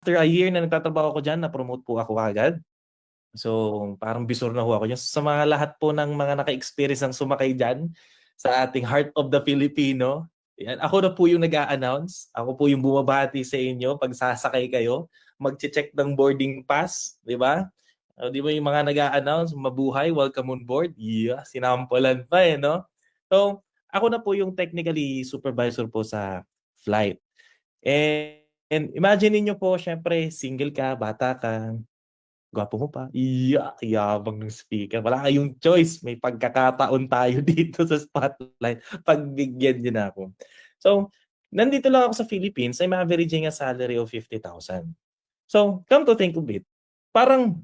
after a year na nagtatrabaho ako diyan, na-promote po ako kaagad. So, parang bisor na ho ako diyan. Sa mga lahat po ng mga naka-experience ng sumakay diyan sa ating Heart of the Filipino, yan, ako na po yung nag-a-announce. Ako po yung bumabati sa inyo pag sasakay kayo. Magche-check ng boarding pass, di ba? Di ba yung mga nag-a-announce, mabuhay, welcome on board. Yeah, sinampulan pa eh, no? So, ako na po yung technically supervisor po sa flight. And imagine niyo po, syempre, single ka, bata ka, gwapo mo pa. Iya, yabang ng speaker. Wala kayong choice. May pagkakataon tayo dito sa spotlight. Pagbigyan niyo na ako. So, nandito lang ako sa Philippines. I'm averaging a salary of 50,000. So, come to think of it, parang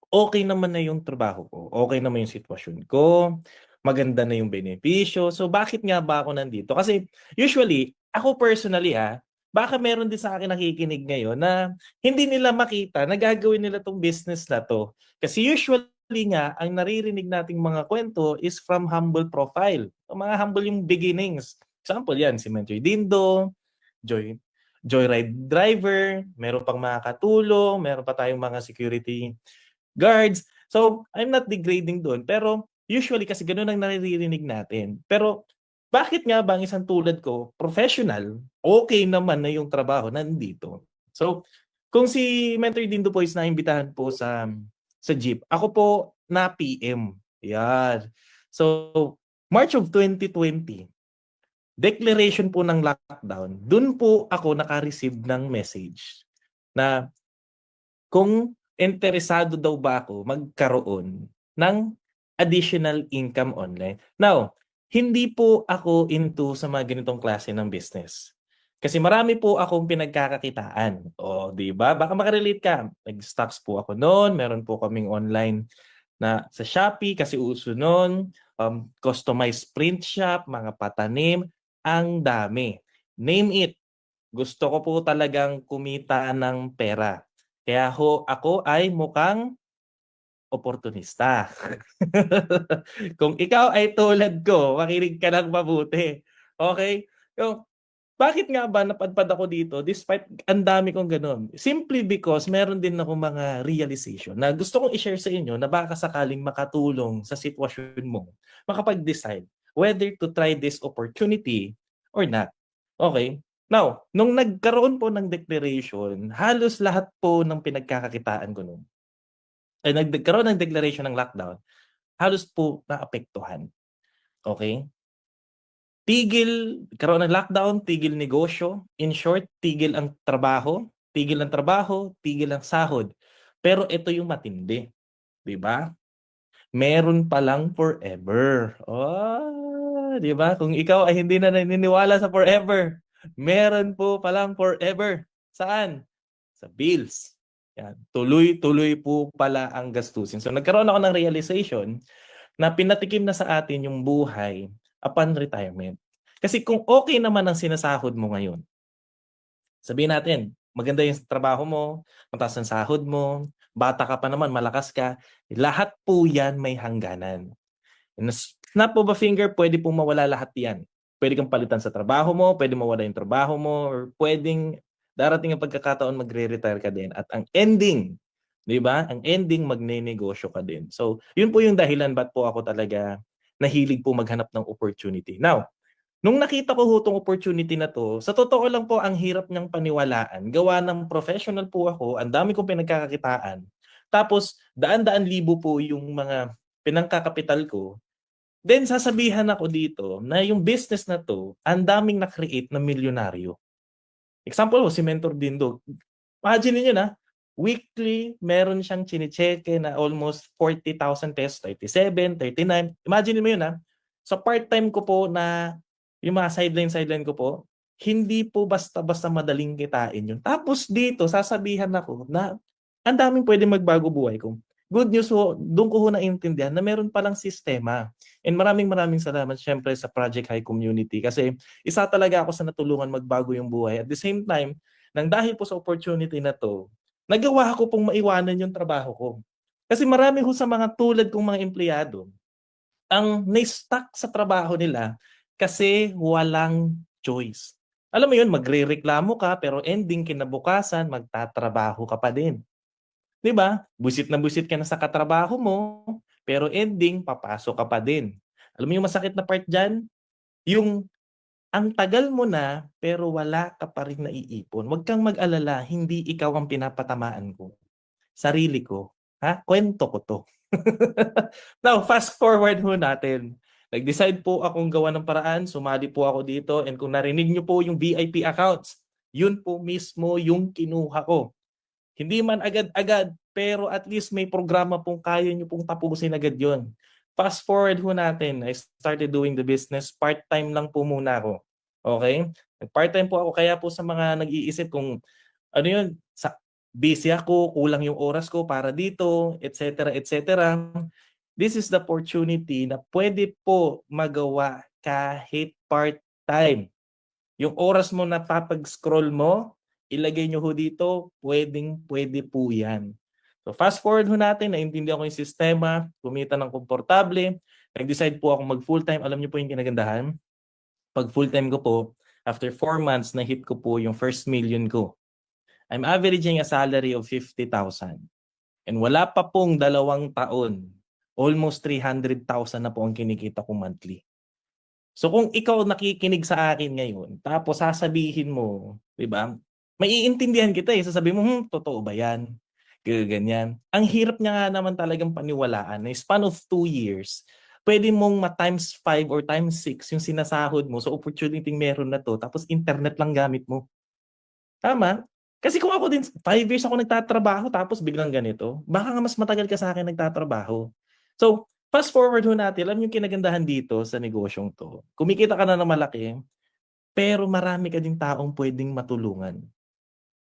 okay naman na yung trabaho ko. Okay naman yung sitwasyon ko. Maganda na yung benepisyo. So, bakit nga ba ako nandito? Kasi usually, ako personally baka meron din sa akin nakikinig ngayon na hindi nila makita na gagawin nila 'tong business na 'to. Kasi usually nga, ang naririnig nating mga kwento is from humble profile. O mga humble yung beginnings. Example yan, si Mentoy Dindo, Joy Joyride driver, meron pang mga katulong, meron pa tayong mga security guards. So, I'm not degrading doon. Pero usually kasi ganun ang naririnig natin. Pero bakit nga ba ang isang tulad ko, professional, okay naman na yung trabaho nandito? So, kung si Mentor Dindo po is naimbitahan po sa jeep, ako po na PM. Yan. So, March of 2020, declaration po ng lockdown, dun po ako naka-receive ng message na kung interesado daw ba ako magkaroon ng additional income online. Now, hindi po ako into sa mga ganitong klase ng business. Kasi marami po akong pinagkakakitaan. O, di ba? Baka makarelate ka. Nag-stocks po ako noon. Meron po kaming online na sa Shopee kasi uso noon. Customized print shop, mga patanim. Ang dami. Name it. Gusto ko po talagang kumita ng pera. Kaya ako ay mukhang oportunista. Kung ikaw ay tulad ko, makinig ka ng mabuti. Okay? So, bakit nga ba napadpad ako dito despite ang dami kong gano'n? Simply because meron din akong mga realization na gusto kong i-share sa inyo na baka sakaling makatulong sa sitwasyon mo, makapag-decide whether to try this opportunity or not. Okay? Now, nung nagkaroon po ng declaration, halos lahat po ng pinagkakakitaan ko nun, ay nagkaroon ng declaration ng lockdown, halos po naapektuhan. Okay? Karoon ng lockdown, tigil negosyo. In short, tigil ang trabaho, tigil ang sahod. Pero ito yung matindi, 'di ba? Meron palang forever. Oh, 'di ba? Kung ikaw ay hindi na naniniwala sa forever, meron po palang forever. Saan? Sa bills. Yan. Tuloy-tuloy po pala ang gastusin. So nagkaroon ako ng realization na pinatikim na sa atin yung buhay upon retirement. Kasi kung okay naman ang sinasahod mo ngayon, sabihin natin, maganda yung trabaho mo, mataas ang sahod mo, bata ka pa naman, malakas ka, lahat po yan may hangganan. In a snap of a finger, pwede pong mawala lahat yan. Pwede kang palitan sa trabaho mo, pwede mawala yung trabaho mo, or pwedeng darating ang pagkakataon magre-retire ka din. At ang ending, di ba? Ang ending, magne-negosyo ka din. So, yun po yung dahilan ba't po ako talaga nahilig po maghanap ng opportunity. Now, nung nakita ko ho tong opportunity na 'to, sa totoo lang po ang hirap niyang paniwalaan. Gawa ng professional po ako, ang dami kong pinagkakakitaan. Tapos daan-daan libo po yung mga pinangkakapital ko. Then sasabihan ako dito na yung business na 'to, ang daming na-create na milyonaryo. Example si Mentor Dindo. Imagine niyo na, weekly meron siyang chine-cheque na almost 40,000 pesos, 37, 39. Imagine mo 'yun sa part-time ko po na yung mga sideline ko po, hindi po basta-basta madaling kitain 'yun. Tapos dito sasabihan ako na ang daming puwedeng magbago buhay ko. Good news ho, do'n ko ho naintindihan na meron palang sistema. And maraming salamat siyempre sa Project High Community kasi isa talaga ako sa natulungan magbago yung buhay. At the same time, nang dahil po sa opportunity na 'to, nagawa ko pong maiwanan yung trabaho ko. Kasi marami ho sa mga tulad kong mga empleyado, ang na-stuck sa trabaho nila kasi walang choice. Alam mo yun, magrereklamo ka pero ending kinabukasan magtatrabaho ka pa din. 'Di ba? Buwisit na buwisit ka na sa katrabaho mo, pero ending papasok ka pa din. Alam mo yung masakit na part diyan? Yung ang tagal mo na pero wala ka pa ring naiipon. Huwag kang mag-alala, hindi ikaw ang pinapatamaan ko, sarili ko. Ha, kuwento ko 'to. Now, fast forward ho natin. Nag-decide po akong gawan ng paraan, sumali po ako dito, and kung narinig niyo po yung VIP accounts, yun po mismo yung kinuha ko. Hindi man agad-agad, pero at least may programa pong kaya niyo pong tapusin agad yun. Fast forward ho natin, I started doing the business, part-time lang po muna ako. Okay? Nag-part-time po ako, kaya po sa mga nag-iisip kung ano yun, busy ako, kulang yung oras ko para dito, etc. etc. This is the opportunity na pwede po magawa kahit part-time. Yung oras mo na papag-scroll mo, ilagay nyo ho dito, pwedeng-pwede po yan. So fast forward ho natin, naintindihan ko yung sistema, kumita ng komportable, nag-decide po ako mag full-time. Alam niyo po yung kinagandahan? Pag full-time ko po, after 4 months, na-hit ko po yung first million ko. I'm averaging a salary of 50,000. And wala pa pong 2 taon, almost 300,000 na po ang kinikita ko monthly. So kung ikaw nakikinig sa akin ngayon, tapos sasabihin mo, 'di ba? Maiintindihan kita eh. Sasabihin mo, totoo ba 'yan? Ganyan. Ang hirap niya nga naman talagang paniwalaan na span of 2 years, pwede mong ma-times 5 or times 6 yung sinasahod mo sa opportunity meron na 'to, tapos internet lang gamit mo. Tama? Kasi kung ako din 5 years ako nagtatrabaho tapos biglang ganito, baka nga mas matagal ka sa'kin nagtatrabaho. So, fast forward ho natin, alam niyo yung kinagandahan dito sa negosyong 'to, kumikita ka na ng malaki, pero marami ka ding taong puwedeng matulungan.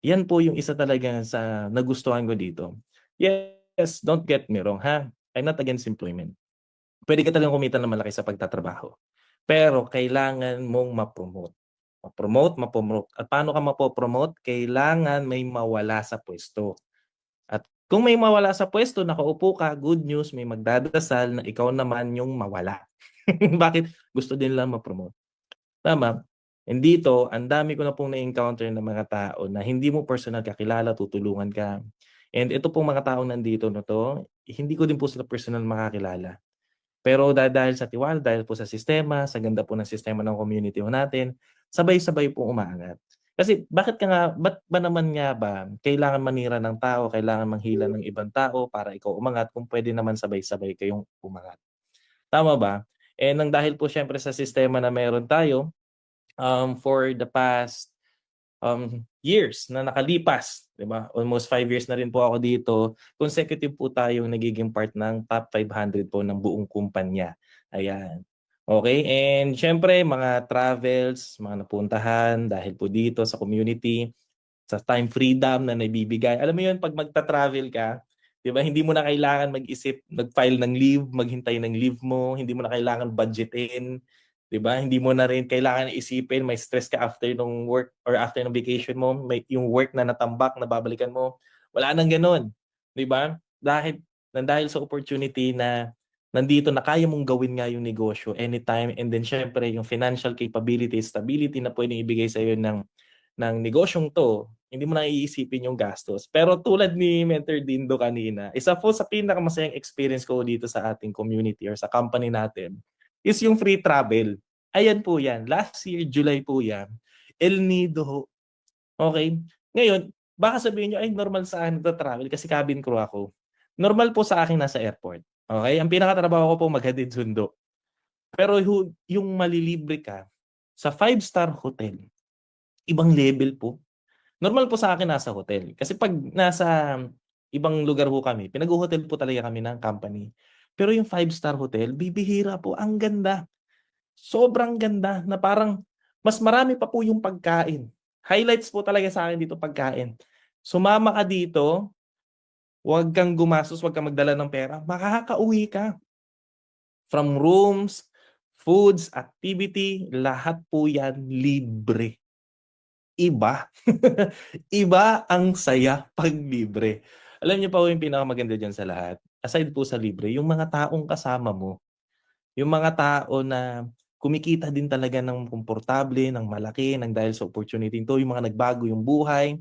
Yan po yung isa talaga sa nagustuhan ko dito. Yes, don't get me wrong ha, I'm not against employment. Puwede ka talagang kumita ng malaki sa pagtatrabaho. Pero kailangan mong ma-promote. Ma-promote. At paano ka mapo-promote? Kailangan may mawala sa puwesto. At kung may mawala sa puwesto, nakaupo ka, good news, may magdadasal na ikaw naman yung mawala. Bakit? Gusto din lang ma-promote. Tama? And dito, ang dami ko na pong na-encounter na mga tao na hindi mo personal kakilala, tutulungan ka. And ito pong mga taong nandito na 'to, hindi ko din po sila personal makakilala. Pero dahil sa tiwala, dahil po sa sistema, sa ganda po ng sistema ng community ho natin, sabay-sabay pong umaangat. Kasi ba't ba naman nga ba kailangan manira ng tao, kailangan manghila ng ibang tao para ikaw umangat kung pwede naman sabay-sabay kayong umangat, tama ba? Eh, nang dahil po siyempre sa sistema na meron tayo, for the past years na nakalipas, 'di ba? Almost 5 years na rin po ako dito. Consecutive po tayong nagiging part ng top 500 po ng buong kumpanya. Ayan. Okay, and siyempre mga travels, mga napuntahan dahil po dito sa community, sa time freedom na naibibigay. Alam mo 'yun, 'pag magta-travel ka, 'di ba, hindi mo na kailangan mag-isip, mag-file ng leave, maghintay ng leave mo, hindi mo na kailangan budgetin, 'di ba? Hindi mo na rin kailangan isipin may stress ka after nung work or after ng vacation mo, may yung work na natambak na babalikan mo. Wala nang gano'n, 'di ba? Dahil sa opportunity na nandito na kaya mong gawin nga yung negosyo anytime, and then siyempre yung financial capability, stability na puwedeng ibigay sa'yo ng negosyong 'to, hindi mo na iisipin yung gastos. Pero tulad ni Mentor Dindo kanina, isa po sa pinakamasayang experience ko dito sa ating community or sa company natin is yung free travel. Ayan po 'yan, last year July po 'yan, El Nido ho, okey? Ngayon, baka sabihin niyo, "Ay normal sa akin nagta-travel kasi cabin crew ako." Normal po sa akin nasa airport, okey? Ang pinakatrabaho ko po maghatid sundo. Pero yung malilibre ka sa 5-star hotel, ibang level po. Normal po sa akin nasa hotel. Kasi 'pag nasa ibang lugar ho kami, pinagho-hotel po talaga kami ng company. Pero yung 5-star hotel, bibihira po, ang ganda. Sobrang ganda na parang mas marami pa po yung pagkain. Highlights po talaga sa'kin dito pagkain. Sumama ka dito, huwag kang gumastos, huwag kang magdala ng pera, makakauwi ka. From rooms, foods, activity, lahat po yan libre. Iba. Iba ang saya 'pag libre. Alam niyo pa po yung pinakamaganda diyan sa lahat, aside po sa libre, yung mga taong kasama mo. Yung mga tao na kumikita din talaga ng komportable, ng malaki, ng dahil sa opportunity 'to, yung mga nagbago yung buhay.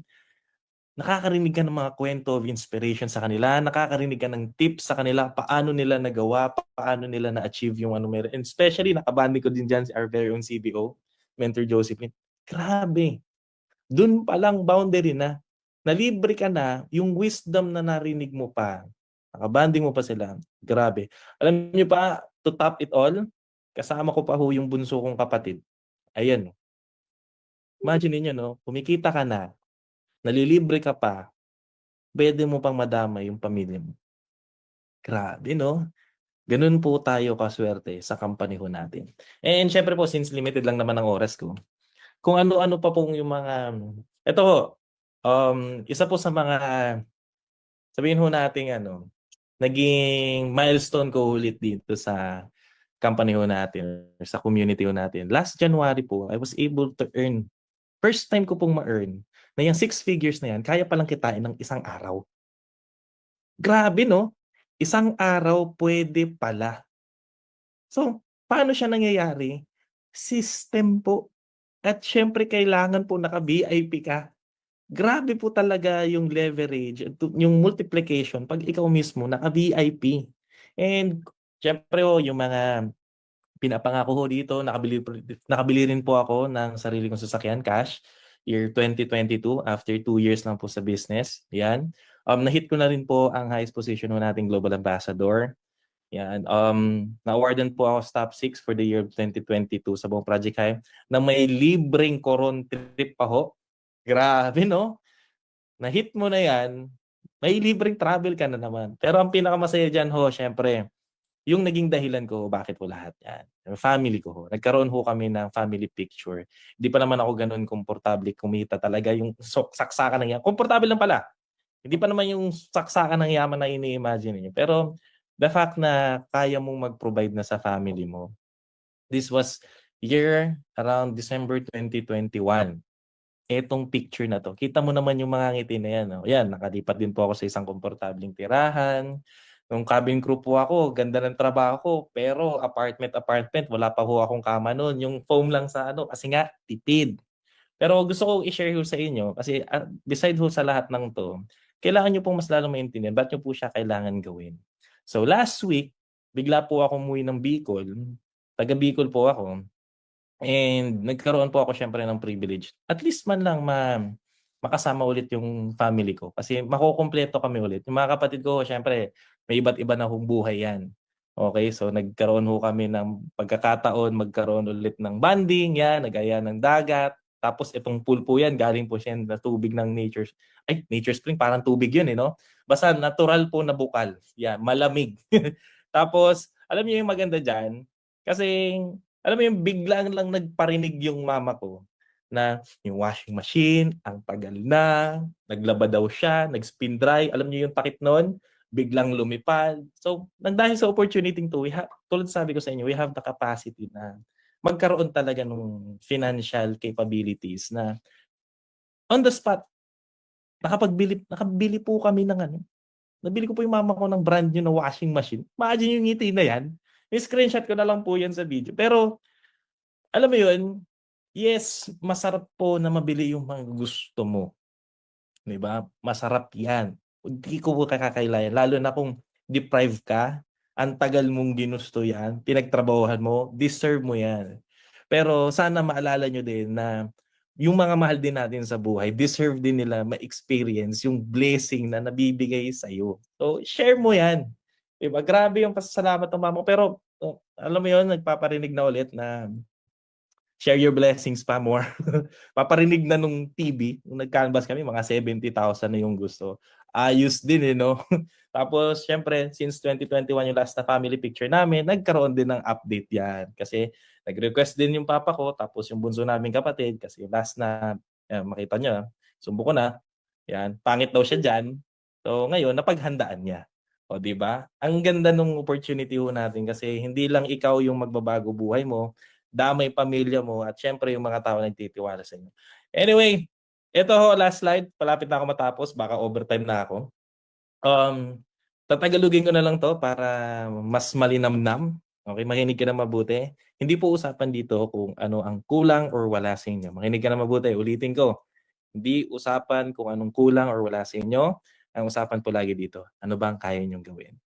Nakakarinig ka ng mga kwento of inspiration sa kanila, nakakarinig ka ng tips sa kanila, paano nila nagawa, paano nila na-achieve yung ano meron. And especially nakabanding ko din diyan si our very own CBO, Mentor Josephine. Grabe, dun pa lang boundary na. Nalibre ka na, yung wisdom na narinig mo pa, nakabanding mo pa sila, grabe. Alam niyo pa, to top it all, kasama ko pa ho yung bunso kong kapatid. Ayan, imagine niyo 'no, kumikita ka na, nalilibre ka pa, puwede mo pang madamay yung pamilya mo. Grabe 'no? Gano'n po tayo kasuwerte sa company ho natin. And siyempre po since limited lang naman ang oras ko, kung ano-ano pa pong yung mga eto ho, isa po sa mga sabihin ho nating ano, naging milestone ko ulit dito sa company ho natin, sa community ho natin. Last January po, I was able to earn first time ko pong ma-earn na yang 6 figures na yan kaya palang kitain ng isang araw. Grabe 'no? Isang araw puwede pala. So, paano siya nangyayari? System po at siyempre kailangan po naka-VIP ka. Grabe po talaga yung leverage at yung multiplication 'pag ikaw mismo naka-VIP. And siyempre ho yung mga pinapangako ho dito, nakabili rin po ako ng sarili kong sasakyan cash, year 2022 after 2 years lang po sa business, 'yan. Na-hit ko na rin po ang highest position ho nating global ambassador. Yan, na-awardan po ako sa top 6 for the year of 2022 sa buong Project Hive na may libreng Coron trip pa ho. Grabe 'no? Na-hit mo na 'yan, may libreng travel ka na naman. Pero ang pinakamasaya diyan ho siyempre, yung naging dahilan ko bakit ko lahat 'yan, yung family ko ho. Nagkaroon ho kami ng family picture. Hindi pa naman ako gano'n komportable kumita talaga yung saksakan ng yaman. Komportable lang pala. Hindi pa naman yung saksakan ng yaman na ini-imagine niyo. Pero the fact na kaya mong mag-provide na sa family mo, this was year around December 2021. Etong picture na 'to, kita mo naman yung mga ngiti na 'yan, oh. 'Yan, nakalipat din po ako sa isang komportableng tirahan. Nung cabin crew po ako, ganda ng trabaho ko, pero apartment, wala pa ho akong kama nun, yung foam lang sa ano, kasi nga tipid. Pero gusto ko i-share ho sa inyo kasi, beside ho sa lahat ng 'to, kailangan niyo pong mas lalong maintindihan ba't niyo po siya kailangan gawin. So last week, bigla po akong umuwi ng Bicol, taga Bicol po ako. And nagkaroon po ako siyempre ng privilege. At least man lang makasama ulit yung family ko kasi makukumpleto kami ulit. Yung mga kapatid ko siyempre may iba't iba na hong buhay yan. Okay, so nagkaroon ho kami ng pagkakataon magkaroon ulit ng bonding, yan, nag-aya ng dagat. Tapos itong pool po yan, galing po siya na tubig ng nature spring, parang tubig yun eh, no? Basta natural po na bukal. Yan, malamig. Tapos, alam niyo yung maganda dyan, kasi alam mo yung biglang lang nagparinig yung mama ko na yung washing machine ang tagal na, naglaba daw siya, nag-spin dry, alam niyo yung takip nun, biglang lumipad. So, nang dahil sa opportunity 'to, tulad sabi ko sa inyo, we have the capacity na magkaroon talaga ng financial capabilities na on the spot, nakabili po kami ng ano, nabili ko po yung mama ko ng brand new na washing machine. Imagine yung ngiti na yan. I-screenshot ko na lang po yan sa video. Pero alam mo yun, yes, masarap po na mabili yung mga gusto mo, 'di ba? Masarap 'yan. Hindi ko po kakakailayan lalo na kung deprive ka, ang tagal mong ginusto 'yan, pinagtrabahuhan mo, deserve mo 'yan. Pero sana maalala niyo din na yung mga mahal din natin sa buhay, deserve din nila ma-experience yung blessing na nabibigay sa'yo. So, share mo 'yan, 'di ba? Grabe yung pasasalamat ng mama ko pero, alam mo yun, nagpaparinig na ulit na share your blessings pa more. Paparinig na nung TV, nung nag-canvas kami mga 70,000 na yung gusto. Ayos din eh 'no. Tapos siyempre since 2021 yung last na family picture namin, nagkaroon din ng update 'yan. Kasi nag-request din yung papa ko, tapos yung bunso naming kapatid kasi last na, makita niyo, sumbong ko na, 'yan, pangit daw siya diyan. So ngayon napaghandaan niya. Oh, 'di ba? Ang ganda nung opportunity ho natin kasi hindi lang ikaw yung magbabago buhay mo, damay pamilya mo at siyempre yung mga tao nagtitiwala sa inyo. Anyway, eto ho last slide, palapit na ako matapos, baka overtime na ako. Tatagalogin ko na lang 'to para mas malinamnam, Okey, makinig ka ng mabuti. Hindi po usapan dito kung ano ang kulang or wala sa inyo. Makinig ka ng mabuti, ulitin ko. Hindi usapan kung anong kulang or wala sa inyo. Ang usapan po lagi dito, ano ba ang kaya niyong gawin?